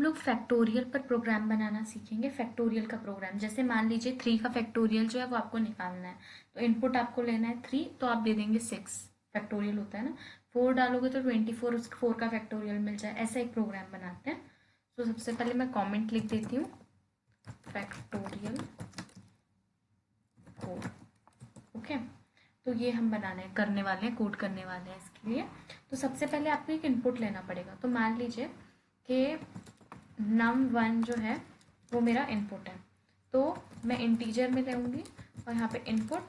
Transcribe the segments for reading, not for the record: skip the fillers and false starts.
लोग फैक्टोरियल पर प्रोग्राम बनाना सीखेंगे। फैक्टोरियल का प्रोग्राम, जैसे मान लीजिए 3 का फैक्टोरियल जो है वो आपको निकालना है, तो इनपुट आपको लेना है 3, तो आप दे देंगे 6, फैक्टोरियल होता है ना, 4 डालोगे तो 24, उस 4 का फैक्टोरियल मिल जाए। ऐसा एक प्रोग्राम बनाते हैं। तो सबसे पहले मैं कॉमेंट लिख देती हूँ, फैक्टोरियल 4। ओके, तो ये हम बनाने करने वाले हैं, कोड करने वाले हैं इसके लिए। तो सबसे पहले आपको एक इनपुट लेना पड़ेगा। तो मान लीजिए कि num1 जो है वो मेरा इनपुट है, तो मैं इंटीजर में लूँगी और यहाँ पे इनपुट,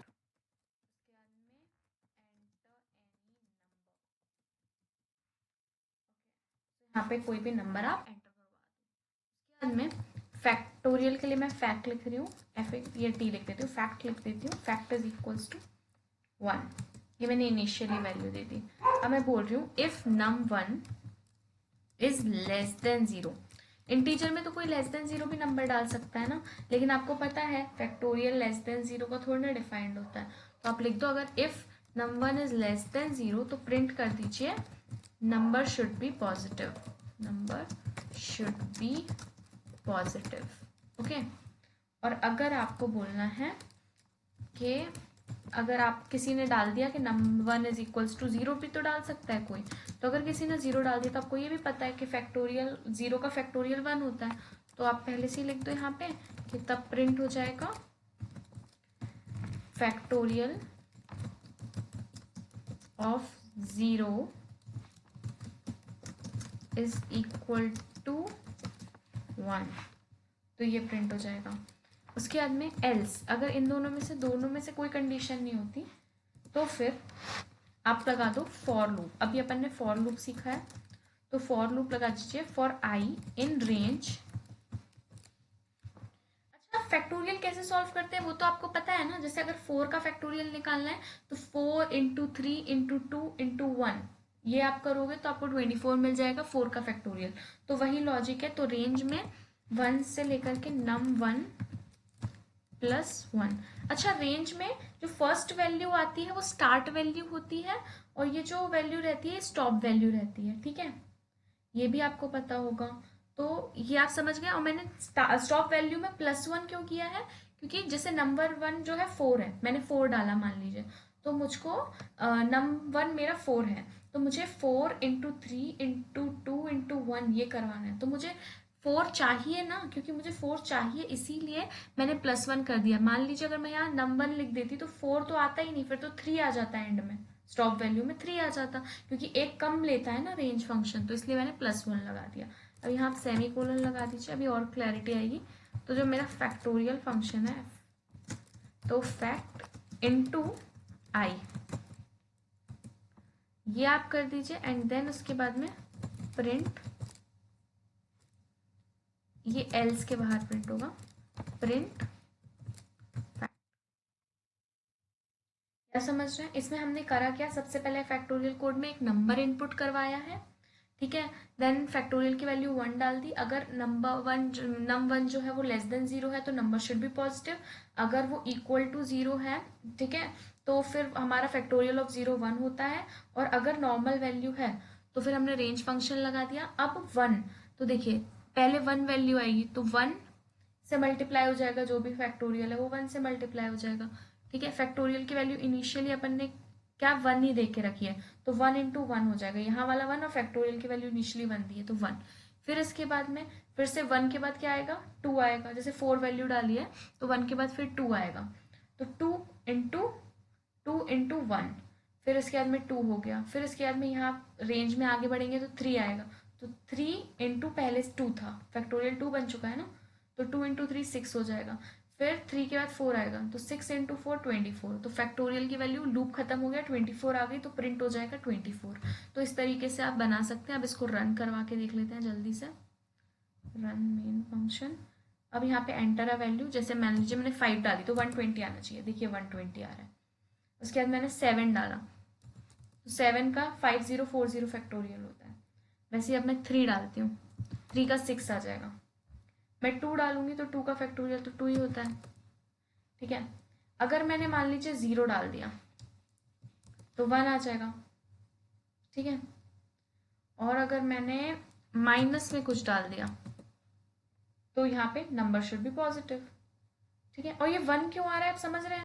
यहाँ पे कोई भी नंबर आप एंटर करवा दो। उसके बाद में फैक्टोरियल के लिए मैं फैक्ट लिख रही हूँ, एफ ये टी लिख देती हूँ, फैक्ट लिख देती हूँ, फैक्ट इज इक्वल्स टू 1। ये मैंने इनिशियली वैल्यू दे दी। अब मैं बोल रही हूँ if num1 is less than 0। Integer में तो कोई लेस देन 0 भी नंबर डाल सकता है ना, लेकिन आपको पता है फैक्टोरियल लेस देन 0 का थोड़ा ना डिफाइंड होता है। तो आप लिख दो, अगर if num1 is less than 0 तो प्रिंट कर दीजिए number should be positive, number should be positive. Okay, और अगर आपको बोलना है कि अगर आप किसी ने डाल दिया कि num1 इज इक्वल्स टू 0 भी तो डाल सकता है कोई, तो अगर किसी ने 0 डाल दिया तो आपको ये भी पता है कि फैक्टोरियल 0 का फैक्टोरियल 1 होता है, तो आप पहले से ही लिख दो यहाँ पे कि तब प्रिंट हो जाएगा factorial of 0 is equal to 1, तो ये प्रिंट हो जाएगा। उसके बाद में एल्स, अगर इन दोनों में से कोई कंडीशन नहीं होती तो फिर आप लगा दो फॉर लूप। अभी अपन ने फॉर लूप सीखा है, तो फॉर लूप लगा दीजिए फॉर आई इन रेंज। अच्छा, फैक्टोरियल कैसे सॉल्व करते हैं वो तो आपको पता है ना, जैसे अगर 4 का फैक्टोरियल निकालना है तो 4 इंटू 3 इंटू 2 इंटू 1 ये आप करोगे तो आपको 24 मिल जाएगा 4 का फैक्टोरियल। तो वही लॉजिक है। तो रेंज में 1 से लेकर के num1 प्लस 1। अच्छा, रेंज में जो फर्स्ट वैल्यू आती है वो स्टार्ट वैल्यू होती है, और ये जो वैल्यू रहती है स्टॉप वैल्यू रहती है। ठीक है, ये भी आपको पता होगा। तो ये आप समझ गए। और मैंने स्टॉप वैल्यू में +1 क्यों किया है, क्योंकि जैसे नंबर 1 जो है 4 है, मैंने 4 डाला मान लीजिए, तो मुझको num1 मेरा 4 है, तो मुझे 4 इंटू 3 इंटू 2 इंटू 1 ये करवाना है। तो मुझे 4 चाहिए ना, क्योंकि मुझे 4 चाहिए, इसीलिए मैंने +1 कर दिया। मान लीजिए अगर मैं यहाँ num1 लिख देती तो 4 तो आता ही नहीं, फिर तो 3 आ जाता है एंड में, स्टॉप वैल्यू में 3 आ जाता, क्योंकि एक कम लेता है ना रेंज फंक्शन, तो इसलिए मैंने +1 लगा दिया। अब यहाँ आप सेमी कोलन लगा दीजिए, अभी और क्लैरिटी आएगी। तो जो मेरा फैक्टोरियल फंक्शन है, तो फैक्ट इनटू आई ये आप कर दीजिए, एंड देन उसके बाद में प्रिंट, ये एल्स के बाहर प्रिंट होगा, प्रिंट फैक्ट। क्या समझ रहे हैं? इसमें हमने करा क्या, सबसे पहले फैक्टोरियल कोड में एक नंबर इनपुट करवाया है, ठीक है, देन फैक्टोरियल की वैल्यू 1 डाल दी। अगर num1 जो है वो लेस देन 0 है तो नंबर शुड बी पॉजिटिव, अगर वो इक्वल टू 0 है, ठीक है, तो फिर हमारा फैक्टोरियल ऑफ 0 1 होता है, और अगर नॉर्मल वैल्यू है तो फिर हमने रेंज फंक्शन लगा दिया। अब 1, तो देखिए पहले 1 वैल्यू आएगी तो 1 से मल्टीप्लाई हो जाएगा, जो भी फैक्टोरियल है वो 1 से मल्टीप्लाई हो जाएगा। ठीक है, फैक्टोरियल की वैल्यू इनिशियली अपन ने क्या 1 ही दे के रखी है, तो 1 इंटू 1 हो जाएगा, यहाँ वाला 1, और फैक्टोरियल की वैल्यू इनिशियली 1 दी है तो 1। फिर इसके बाद में फिर से 1 के बाद क्या आएगा, 2 आएगा, जैसे 4 वैल्यू डाली है तो 1 के बाद फिर 2 आएगा, तो 2 इंटू 1, फिर इसके बाद में 2 हो गया। फिर इसके बाद में यहाँ रेंज में आगे बढ़ेंगे तो 3 आएगा, तो 3 इंटू पहले 2 था, फैक्टोरियल 2 बन चुका है ना, तो 2 इंटू 3 6 हो जाएगा। फिर 3 के बाद 4 आएगा, तो 6 इंटू 4 24, तो फैक्टोरियल की वैल्यू लूप खत्म हो गया, 24 आ गई, तो प्रिंट हो जाएगा 24। तो इस तरीके से आप बना सकते हैं। अब इसको रन करवा के देख लेते हैं जल्दी से, रन मेन फंक्शन। अब यहाँ पे एंटर अ वैल्यू, जैसे मान लीजिए मैंने 5 डाली तो 120 आना चाहिए, देखिए 120 आ रहा है। उसके बाद मैंने 7 डाला, तो 7 का 5040 फैक्टोरियल होता है। वैसे ही अब मैं 3 डालती हूँ, 3 का 6 आ जाएगा। मैं 2 डालूंगी तो 2 का फैक्टोरियल तो 2 ही होता है। ठीक है, अगर मैंने मान लीजिए 0 डाल दिया तो 1 आ जाएगा। ठीक है, और अगर मैंने माइनस में कुछ डाल दिया तो यहाँ पे नंबर शुड बी पॉजिटिव। ठीक है, और ये 1 क्यों आ रहा है आप समझ रहे हैं